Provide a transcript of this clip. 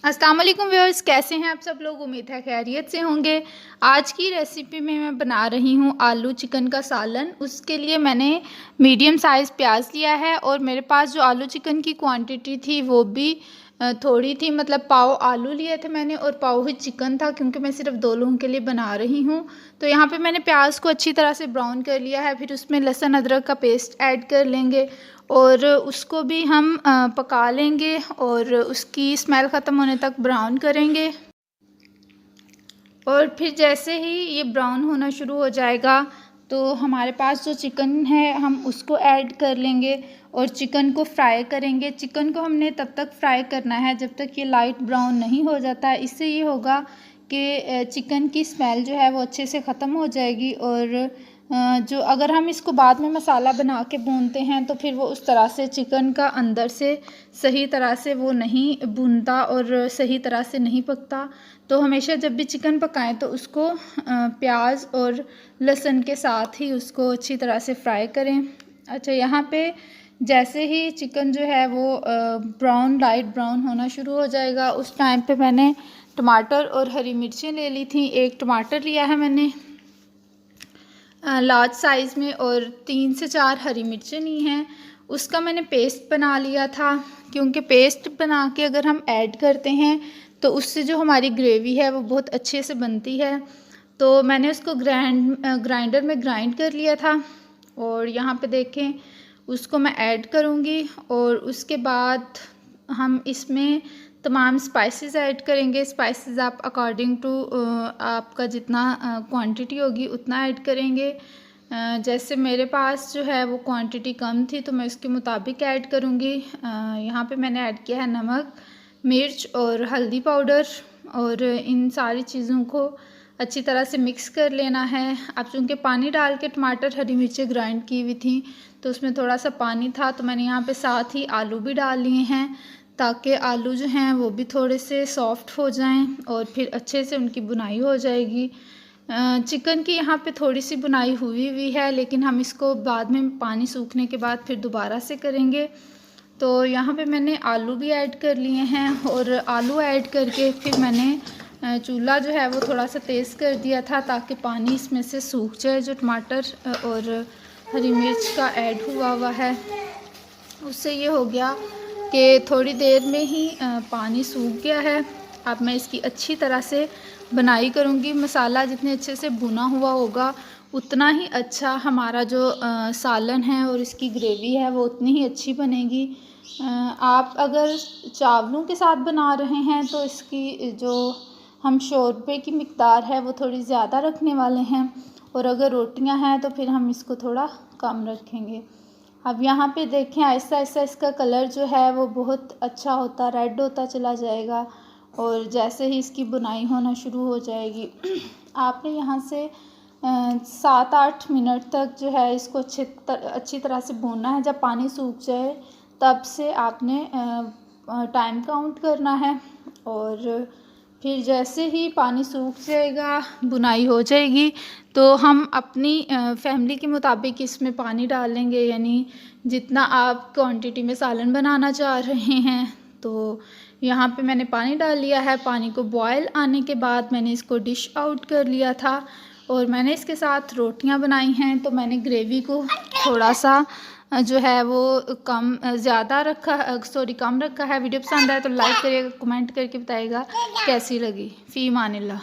अस्सलाम वालेकुम व्यूअर्स, कैसे हैं आप सब लोग। उम्मीद है खैरियत से होंगे। आज की रेसिपी में मैं बना रही हूँ आलू चिकन का सालन। उसके लिए मैंने मीडियम साइज़ प्याज लिया है और मेरे पास जो आलू चिकन की क्वांटिटी थी वो भी थोड़ी थी, मतलब पाव आलू लिए थे मैंने और पाव ही चिकन था, क्योंकि मैं सिर्फ 2 लोगों के लिए बना रही हूँ। तो यहाँ पे मैंने प्याज को अच्छी तरह से ब्राउन कर लिया है। फिर उसमें लहसुन अदरक का पेस्ट ऐड कर लेंगे और उसको भी हम पका लेंगे और उसकी स्मेल ख़त्म होने तक ब्राउन करेंगे। और फिर जैसे ही ये ब्राउन होना शुरू हो जाएगा तो हमारे पास जो चिकन है हम उसको ऐड कर लेंगे और चिकन को फ्राई करेंगे। चिकन को हमने तब तक फ्राई करना है जब तक ये लाइट ब्राउन नहीं हो जाता है। इससे ये होगा कि चिकन की स्मेल जो है वो अच्छे से ख़त्म हो जाएगी और जो अगर हम इसको बाद में मसाला बना के भूनते हैं तो फिर वो उस तरह से चिकन का अंदर से सही तरह से वो नहीं भुनता और सही तरह से नहीं पकता। तो हमेशा जब भी चिकन पकाएं तो उसको प्याज और लहसुन के साथ ही उसको अच्छी तरह से फ्राई करें। अच्छा, यहाँ पे जैसे ही चिकन जो है वो लाइट ब्राउन होना शुरू हो जाएगा, उस टाइम पे मैंने टमाटर और हरी मिर्चें ले ली थी। एक टमाटर लिया है मैंने लार्ज साइज़ में और 3 से 4 हरी मिर्चें ली हैं। उसका मैंने पेस्ट बना लिया था, क्योंकि पेस्ट बना के अगर हम ऐड करते हैं तो उससे जो हमारी ग्रेवी है वो बहुत अच्छे से बनती है। तो मैंने उसको ग्राइंडर में ग्राइंड कर लिया था और यहाँ पे देखें उसको मैं ऐड करूँगी और उसके बाद हम इसमें तमाम स्पाइसेस ऐड करेंगे। स्पाइसेस आप अकॉर्डिंग टू आपका जितना क्वांटिटी होगी उतना ऐड करेंगे। जैसे मेरे पास जो है वो क्वांटिटी कम थी तो मैं उसके मुताबिक ऐड करूँगी। यहाँ पे मैंने ऐड किया है नमक, मिर्च और हल्दी पाउडर और इन सारी चीज़ों को अच्छी तरह से मिक्स कर लेना है। अब चूँकि पानी डाल के टमाटर हरी मिर्चें ग्राइंड की हुई थी तो उसमें थोड़ा सा पानी था, तो मैंने यहाँ पे साथ ही आलू भी डाल लिए हैं ताकि आलू जो हैं वो भी थोड़े से सॉफ्ट हो जाएं और फिर अच्छे से उनकी बुनाई हो जाएगी। चिकन की यहाँ पे थोड़ी सी बुनाई हुई है, लेकिन हम इसको बाद में पानी सूखने के बाद फिर दोबारा से करेंगे। तो यहाँ पे मैंने आलू भी ऐड कर लिए हैं और आलू ऐड करके फिर मैंने चूल्हा जो है वो थोड़ा सा तेज़ कर दिया था ताकि पानी इसमें से सूख जाए। जो टमाटर और हरी मिर्च का ऐड हुआ है उससे ये हो गया कि थोड़ी देर में ही पानी सूख गया है। अब मैं इसकी अच्छी तरह से बनाई करूँगी। मसाला जितने अच्छे से भुना हुआ होगा उतना ही अच्छा हमारा जो सालन है और इसकी ग्रेवी है वो उतनी ही अच्छी बनेगी। आप अगर चावलों के साथ बना रहे हैं तो इसकी जो हम शोरबे की मिक़दार है वो थोड़ी ज़्यादा रखने वाले हैं और अगर रोटियां हैं तो फिर हम इसको थोड़ा कम रखेंगे। अब यहाँ पे देखें आहिस्ता आहिस्ता इसका कलर जो है वो बहुत अच्छा होता रेड होता चला जाएगा और जैसे ही इसकी बुनाई होना शुरू हो जाएगी आपने यहाँ से 7-8 मिनट तक जो है इसको अच्छी तरह से भूनना है। जब पानी सूख जाए तब से आपने टाइम काउंट करना है और फिर जैसे ही पानी सूख जाएगा बुनाई हो जाएगी तो हम अपनी फैमिली के मुताबिक इसमें पानी डालेंगे, यानी जितना आप क्वांटिटी में सालन बनाना चाह रहे हैं। तो यहाँ पे मैंने पानी डाल लिया है। पानी को बॉयल आने के बाद मैंने इसको डिश आउट कर लिया था और मैंने इसके साथ रोटियां बनाई हैं। तो मैंने ग्रेवी को थोड़ा सा जो है वो कम रखा है। वीडियो पसंद आए तो लाइक करिएगा, कमेंट करके बताइएगा कैसी लगी। फ़ी अमानिल्लाह।